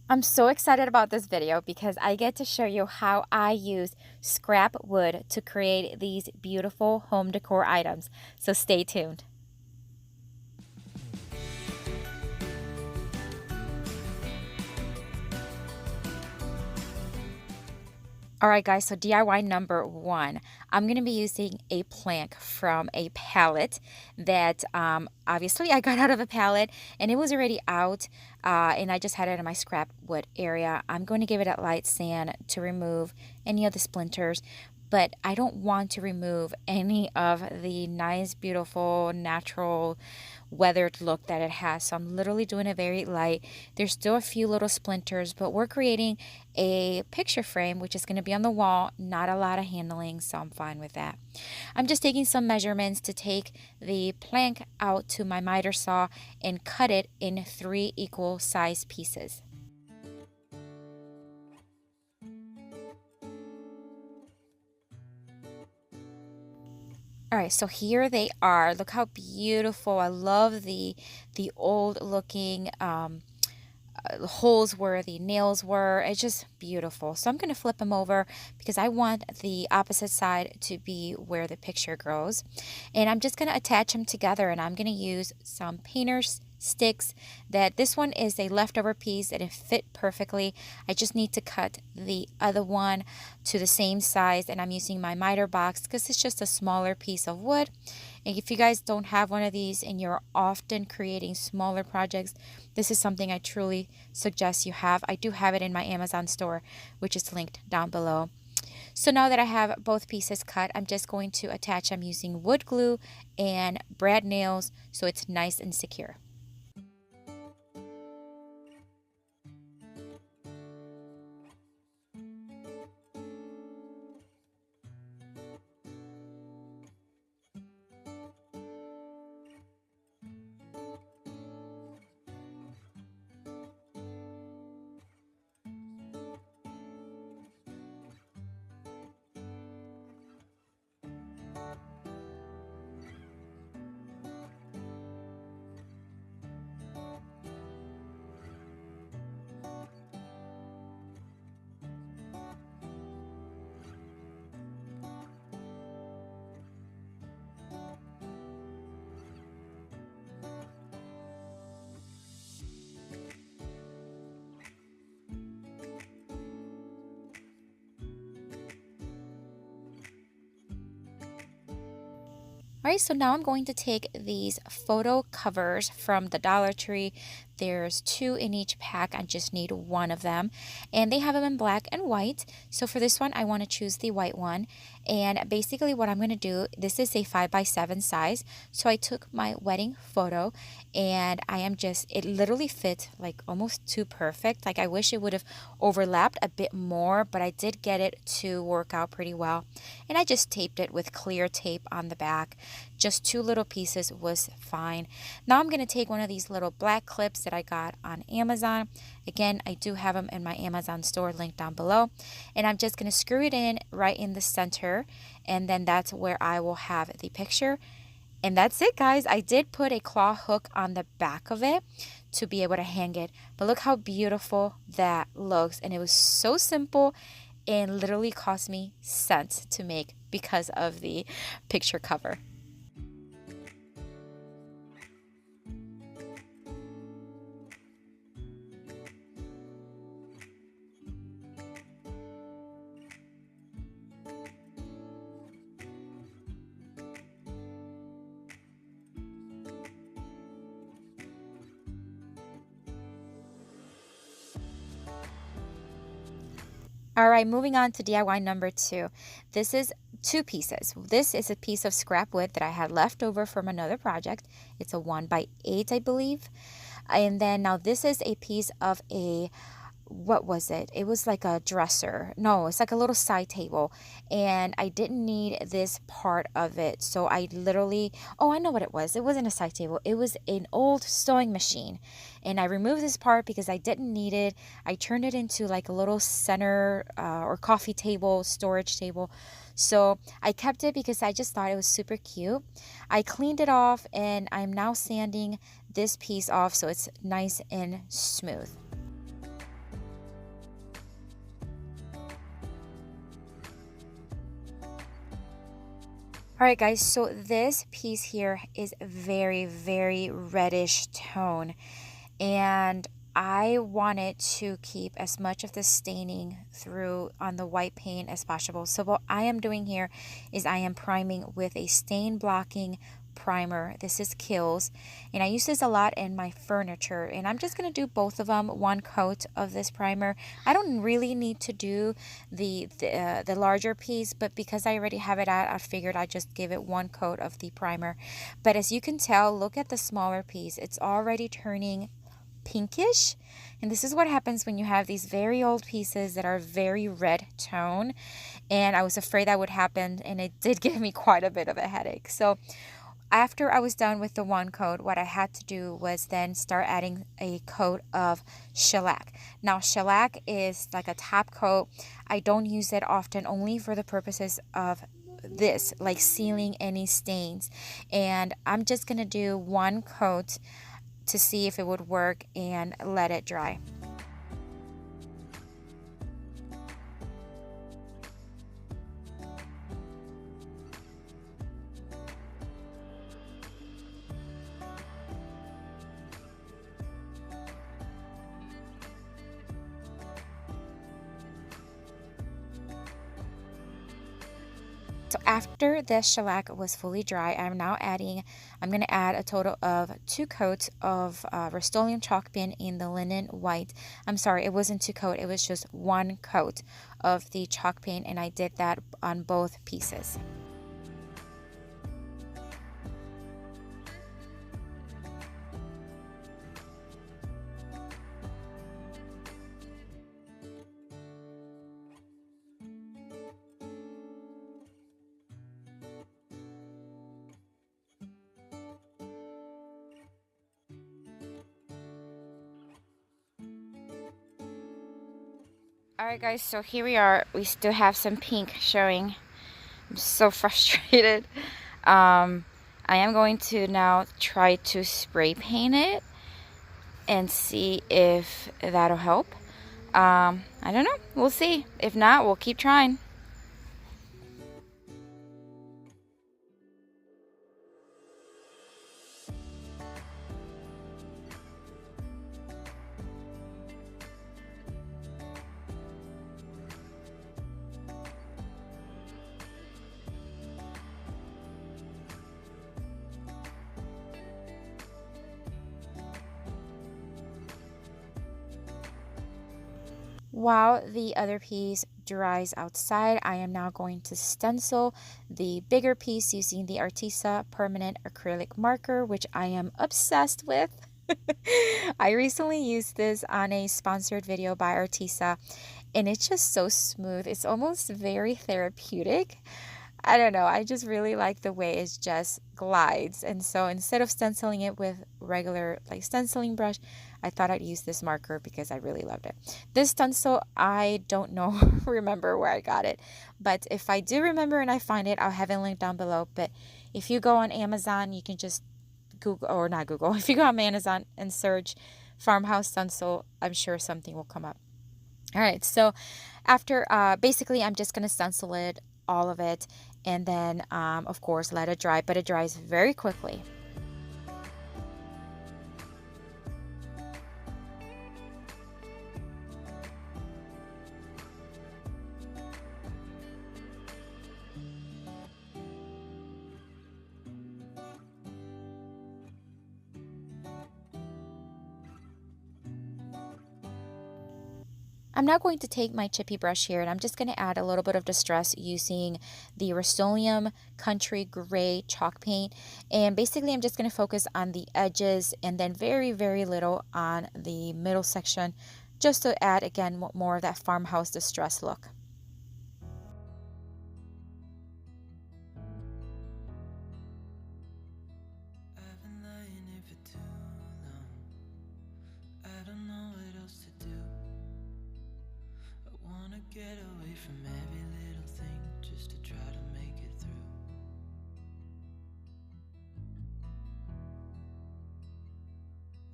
I'm so excited about this video because I get to show you how I use scrap wood to create these beautiful home decor items. So stay tuned. All right, guys, so DIY number one. I'm going to be using a plank from a pallet that obviously I got out of a pallet and it was already out and I just had it in my scrap wood area. I'm going to give it a light sand to remove any of the splinters, but I don't want to remove any of the nice, beautiful, natural weathered look that it has. So I'm literally doing it very light. There's still a few little splinters, but we're creating a picture frame, which is going to be on the wall. Not a lot of handling, so I'm fine with that. I'm just taking some measurements to take the plank out to my miter saw and cut it in 3 equal size pieces. All right, so here they are. Look how beautiful. I love the old looking holes where the nails were. It's just beautiful. So I'm going to flip them over because I want the opposite side to be where the picture grows. And I'm just going to attach them together, and I'm going to use some painter's sticks. That this one is a leftover piece and it fit perfectly. I just need to cut the other one to the same size, and I'm using my miter box because it's just a smaller piece of wood. And if you guys don't have one of these and you're often creating smaller projects, this is something I truly suggest you have. I do have it in my Amazon store, which is linked down below. So now that I have both pieces cut, I'm just going to attach them using wood glue and brad nails so it's nice and secure. Alright, so now I'm going to take these photo covers from the Dollar Tree. There's 2 in each pack. I just need one of them. And they have them in black and white. So for this one, I want to choose the white one. And basically what I'm going to do, this is a 5x7 size. So I took my wedding photo and it literally fit like almost too perfect. Like I wish it would have overlapped a bit more, but I did get it to work out pretty well. And I just taped it with clear tape on the back. Just 2 little pieces was fine. Now I'm going to take one of these little black clips that I got on Amazon. Again, I do have them in my Amazon store linked down below. And I'm just going to screw it in right in the center. And then that's where I will have the picture. And that's it, guys. I did put a claw hook on the back of it to be able to hang it. But look how beautiful that looks. And it was so simple and literally cost me cents to make because of the picture cover. All right, moving on to DIY number 2. This is 2 pieces. This is a piece of scrap wood that I had left over from another project. It's a 1x8, I believe. And then now this is a piece of what was it? It was like a dresser. No, it's like a little side table. And I didn't need this part of it. So I literally, oh, I know what it was. It wasn't a side table. It was an old sewing machine. And I removed this part because I didn't need it. I turned it into like a little center or coffee table, storage table. So I kept it because I just thought it was super cute. I cleaned it off and I'm now sanding this piece off so it's nice and smooth. All right, guys, so this piece here is very reddish tone, and I wanted to keep as much of the staining through on the white paint as possible. So what I am doing here is I am priming with a stain blocking primer. This is Kills, and I use this a lot in my furniture, and I'm just going to do both of them, one coat of this primer. I don't really need to do the larger piece, but because I already have it out, I figured I'd just give it one coat of the primer. But as you can tell, look at the smaller piece. It's already turning pinkish, and this is what happens when you have these very old pieces that are very red tone, and I was afraid that would happen, and it did give me quite a bit of a headache. So after I was done with the one coat, what I had to do was then start adding a coat of shellac. Now shellac is like a top coat. I don't use it often, only for the purposes of this, like sealing any stains, and I'm just gonna do one coat to see if it would work and let it dry. So after the shellac was fully dry, I'm going to add a total of 2 coats of Rustoleum Chalked Pen in the linen white. I'm sorry, it wasn't 2 coats, it was just 1 coat of the chalk paint, and I did that on both pieces. Alright guys, so here we are. We still have some pink showing. I'm so frustrated. I am going to now try to spray paint it and see if that'll help. I don't know. We'll see. If not, we'll keep trying. While the other piece dries outside, I am now going to stencil the bigger piece using the Artisa permanent acrylic marker, which I am obsessed with. I recently used this on a sponsored video by Artisa, and it's just so smooth. It's almost very therapeutic. I don't know. I just really like the way it just glides. And so instead of stenciling it with regular like stenciling brush, I thought I'd use this marker because I really loved it. This stencil, I don't know, remember where I got it. But if I do remember and I find it, I'll have it linked down below. But if you go on Amazon, you can just Google, or not Google, if you go on Amazon and search Farmhouse stencil, I'm sure something will come up. All right, so after, basically I'm just going to stencil it, all of it, and then of course let it dry, but it dries very quickly. I'm now going to take my chippy brush here, and I'm just going to add a little bit of distress using the Rustoleum Country Gray chalk paint. And basically I'm just going to focus on the edges and then very little on the middle section, just to add again more of that farmhouse distress look. Get away from every little thing just to try to make it through.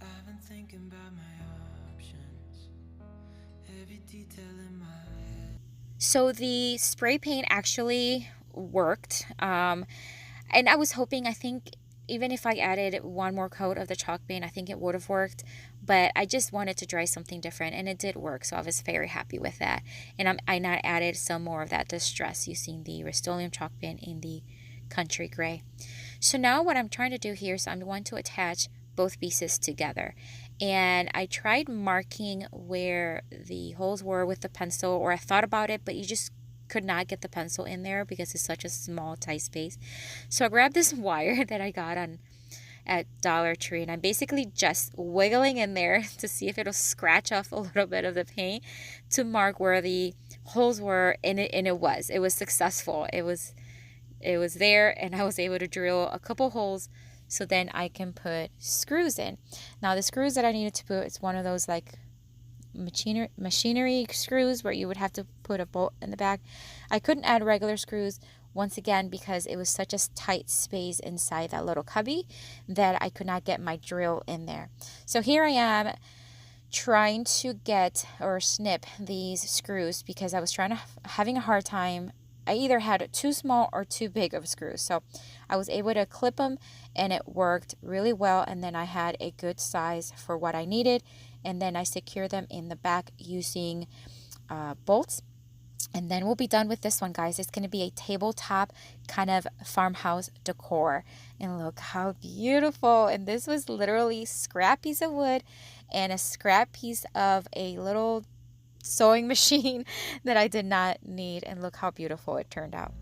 I've been thinking about my options, every detail in my head. So the spray paint actually worked. And I was hoping, I think even if I added one more coat of the chalk paint, I think it would have worked. But I just wanted to try something different, and it did work. So I was very happy with that. And I now added some more of that distress using the Rustoleum chalk paint in the Country Gray. So now what I'm trying to do here is I'm going to attach both pieces together. And I tried marking where the holes were with the pencil, or I thought about it, but you just could not get the pencil in there because it's such a small, tight space. So I grabbed this wire that I got at Dollar Tree, and I'm basically just wiggling in there to see if it'll scratch off a little bit of the paint to mark where the holes were, and it was successful. It was there, and I was able to drill a couple holes so then I can put screws in. Now the screws that I needed to put, it's one of those like machinery screws where you would have to put a bolt in the back. I couldn't add regular screws, once again, because it was such a tight space inside that little cubby that I could not get my drill in there. So here I am trying to get or snip these screws because I was having a hard time. I either had too small or too big of screws. So I was able to clip them, and it worked really well. And then I had a good size for what I needed. And then I secured them in the back using bolts. And then we'll be done with this one, guys. It's going to be a tabletop kind of farmhouse decor. And look how beautiful. And this was literally scrap piece of wood and a scrap piece of a little sewing machine that I did not need. And look how beautiful it turned out.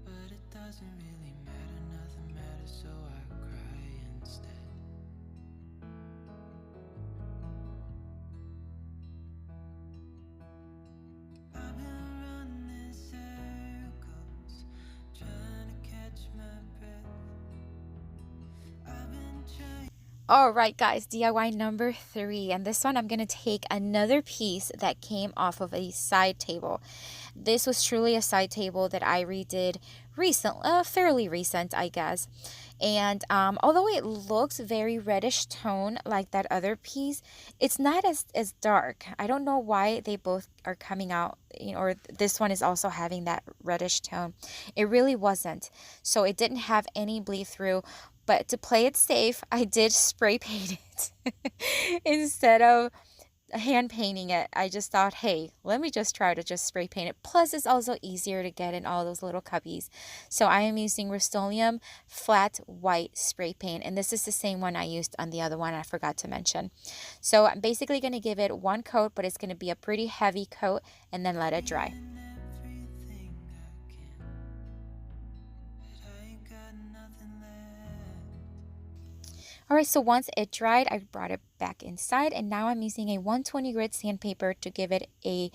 But it doesn't really matter, nothing matters, so I cry instead. I've been running circles, trying to catch my breath. I've been trying. All right, guys, DIY number 3. And this one, I'm going to take another piece that came off of a side table. This was truly a side table that I redid fairly recent, I guess. And although it looks very reddish tone like that other piece, it's not as dark. I don't know why they both are coming out, or this one is also having that reddish tone. It really wasn't. So it didn't have any bleed through. But to play it safe, I did spray paint it instead of hand painting it. I just thought, hey, let me just try to just spray paint it. Plus, it's also easier to get in all those little cubbies. So I am using Rustoleum flat white spray paint. And this is the same one I used on the other one I forgot to mention. So I'm basically going to give it one coat, but it's going to be a pretty heavy coat, and then let it dry. Everything I can, but I ain't got nothing left. All right, so once it dried, I brought it back inside, and now I'm using a 120 grit sandpaper to give it a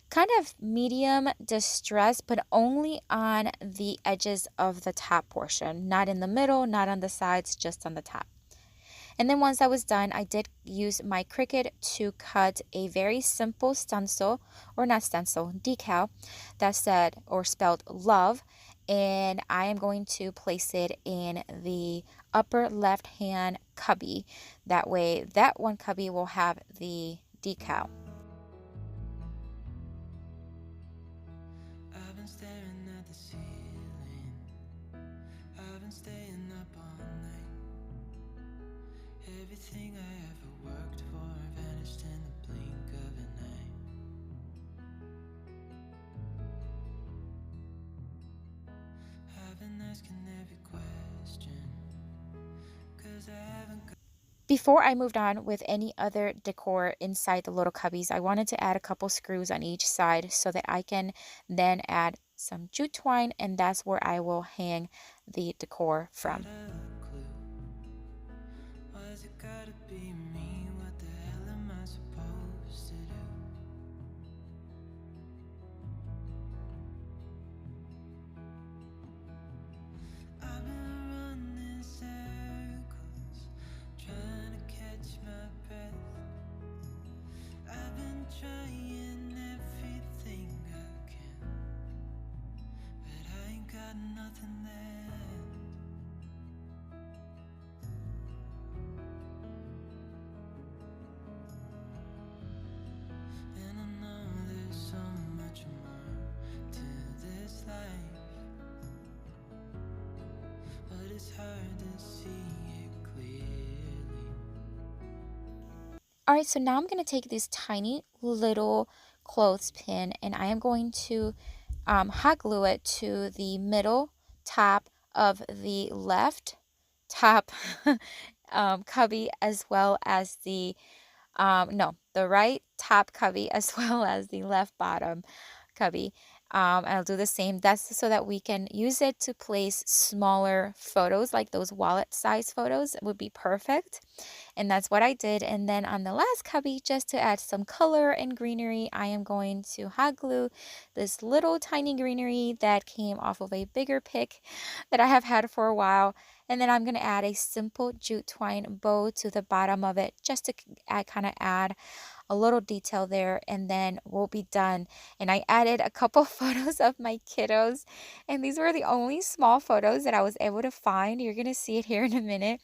kind of medium distress, but only on the edges of the top portion, not in the middle, not on the sides, just on the top. And then once I was done, I did use my Cricut to cut a very simple stencil, or not stencil, decal that said or spelled love. And I am going to place it in the upper left hand cubby. That way, that one cubby will have the decal. I've been staring at the ceiling. I've been staying up all night. Everything I ever worked for vanished in the blink of an eye. I've been asking every question, 'cause I haven't got. Before I moved on with any other decor inside the little cubbies, I wanted to add a couple screws on each side so that I can then add some jute twine, and that's where I will hang the decor from. A clue. Why's it gotta be me? What the hell am I supposed to do? I've been running circles, trying to catch my breath. I've been trying everything I can, but I ain't got nothing left. And I know there's so much more to this life. All right, so now I'm going to take this tiny little clothespin and I am going to hot glue it to the middle top of the left top cubby, as well as the no, the right top cubby as well as the left bottom cubby. And I'll do the same. That's so that we can use it to place smaller photos, like those wallet size photos. It would be perfect. And that's what I did. And then on the last cubby, just to add some color and greenery, I am going to hot glue this little tiny greenery that came off of a bigger pick that I have had for a while. And then I'm going to add a simple jute twine bow to the bottom of it, just to kind of add a little detail there, and then we'll be done. And I added a couple photos of my kiddos, and these were the only small photos that I was able to find. You're going to see it here in a minute.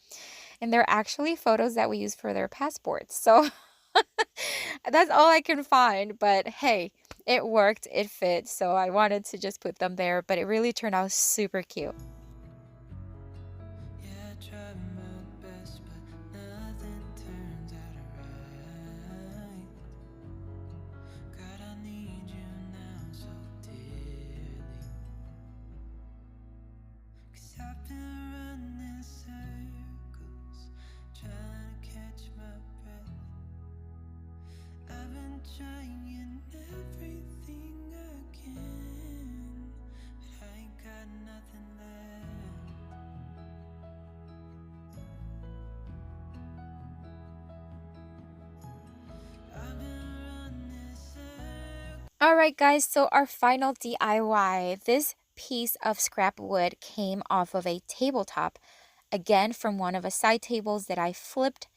And they're actually photos that we use for their passports. So that's all I can find. But hey, it worked, it fit. So I wanted to just put them there, but it really turned out super cute. Yeah, I tried my best, but nothing turns out right. God, I need you now so dearly. 'Cause I've been running circles, trying to catch my breath. I've been trying everything I can, but I ain't got nothing left. I've been running circles. All right, guys, so our final DIY. This piece of scrap wood came off of a tabletop, again from one of the side tables that I flipped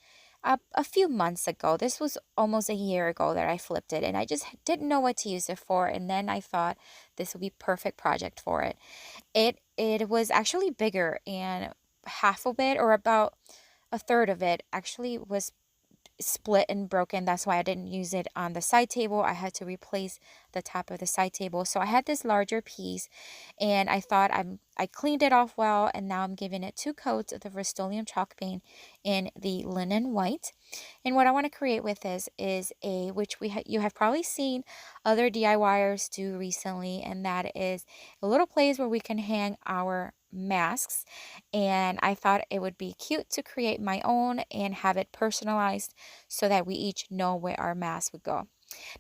up a few months ago. This was almost a year ago that I flipped it, and I just didn't know what to use it for. And then I thought this would be perfect project for it. It was actually bigger, and half of it, or about a third of it, actually was split and broken. That's why I didn't use it on the side table. I had to replace the top of the side table. So I had this larger piece, and I thought I cleaned it off well, and now I'm giving it 2 coats of the Rustoleum chalk paint in the linen white. And what I want to create with this is which you have probably seen other DIYers do recently, and that is a little place where we can hang our masks. And I thought it would be cute to create my own and have it personalized so that we each know where our mask would go.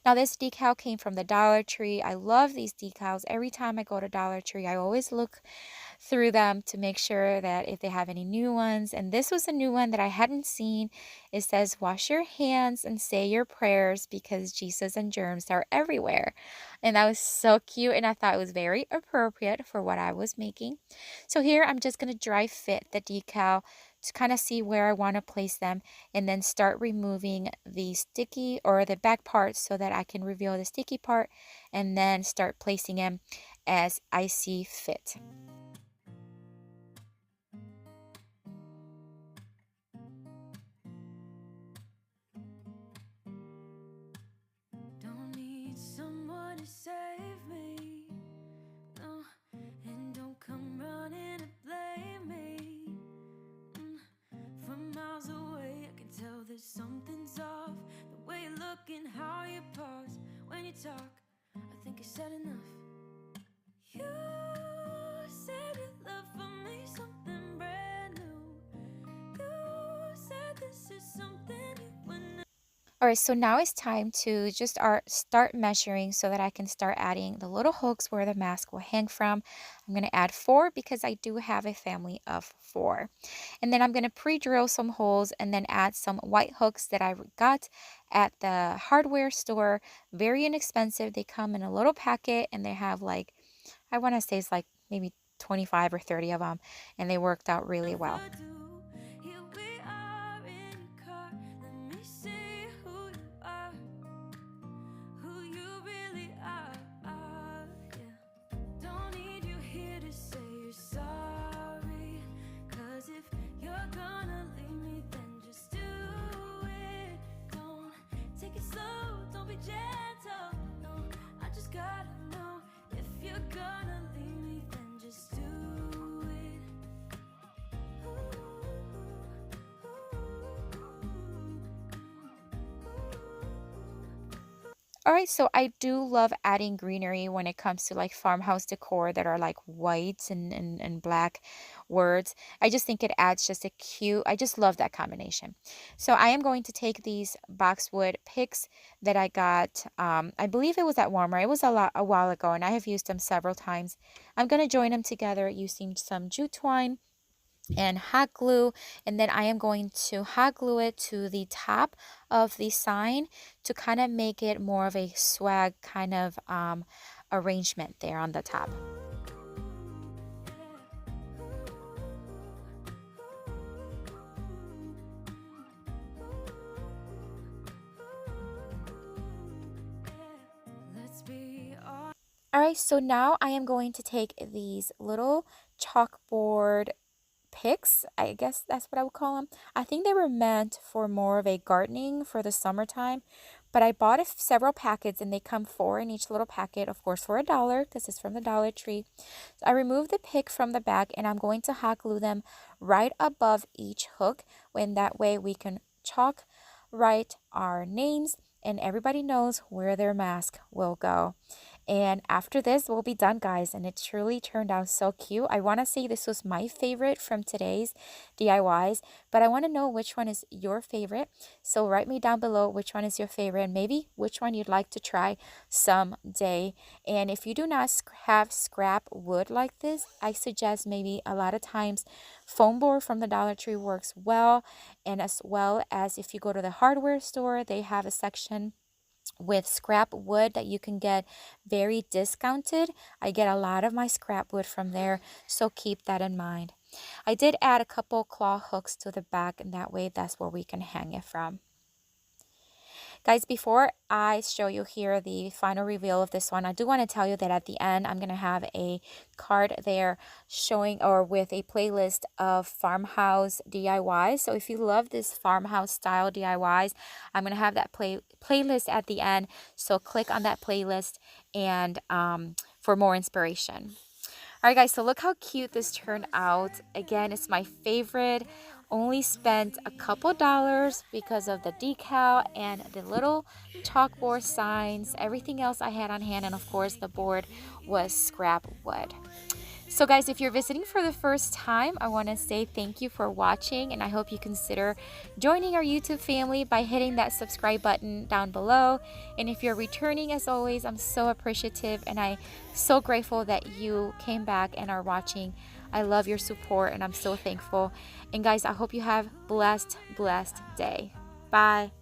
Now, this decal came from the Dollar Tree. I love these decals. Every time I go to Dollar Tree, I always look through them to make sure that if they have any new ones. And this was a new one that I hadn't seen. It says, wash your hands and say your prayers because Jesus and germs are everywhere. And that was so cute, and I thought it was very appropriate for what I was making. So here I'm just going to dry fit the decal to kind of see where I want to place them, and then start removing the sticky or the back parts so that I can reveal the sticky part, and then start placing them as I see fit. Don't need someone to save me, no, and don't come running to blame me. From miles away, I can tell that something's off. The way you look and how you pause when you talk, I think I said enough. You said you love for me something brand new. You said this is something you wouldn't. All right, so now it's time to just start measuring so that I can start adding the little hooks where the mask will hang from. I'm going to add 4 because I do have a family of 4. And then I'm going to pre-drill some holes and then add some white hooks that I got at the hardware store. Very inexpensive. They come in a little packet, and they have like, I want to say it's like maybe 25 or 30 of them, and they worked out really well. Here we are in your car. Let me see who you are, who you really are. Yeah. Don't need you here to say you're sorry. 'Cause if you're gonna leave me, then just do it. Don't take it slow, don't be gentle. No, I just gotta know if you're gonna leave me, then just do it. Ooh. All right, so I do love adding greenery when it comes to like farmhouse decor that are like white and black words. I just think it adds just a cute, I just love that combination. So I am going to take these boxwood picks that I got, I believe it was at Walmart. It was a while ago and I have used them several times. I'm going to join them together using some jute twine and hot glue, and then I am going to hot glue it to the top of the sign to kind of make it more of a swag kind of arrangement there on the top. All right, so now I am going to take these little chalkboard picks, I guess that's what I would call them. I think they were meant for more of a gardening for the summertime, but I bought several packets and they come 4 in each little packet, of course for $1 because it's from the Dollar Tree. So I removed the pick from the back and I'm going to hot glue them right above each hook, and that way we can chalk write our names and everybody knows where their mask will go. And after this, we'll be done, guys. And it truly turned out so cute. I want to say this was my favorite from today's DIYs, but I want to know which one is your favorite. So write me down below which one is your favorite and maybe which one you'd like to try someday. And if you do not have scrap wood like this, I suggest maybe a lot of times foam board from the Dollar Tree works well. And as well as if you go to the hardware store, they have a section with scrap wood that you can get very discounted. I get a lot of my scrap wood from there, so keep that in mind. I did add a couple claw hooks to the back, and that way that's where we can hang it from. Guys, before I show you here the final reveal of this one, I do want to tell you that at the end, I'm going to have a card there showing or with a playlist of farmhouse DIYs. So if you love this farmhouse style DIYs, I'm going to have that playlist at the end. So click on that playlist and for more inspiration. All right, guys, so look how cute this turned out. Again, it's my favorite. Only spent a couple dollars because of the decal and the little chalkboard signs. Everything else I had on hand, and of course the board was scrap wood. So guys, if you're visiting for the first time, I want to say thank you for watching, and I hope you consider joining our YouTube family by hitting that subscribe button down below. And if you're returning, as always, I'm so appreciative and I'm so grateful that you came back and are watching. I love your support and I'm so thankful. And guys, I hope you have blessed day. Bye.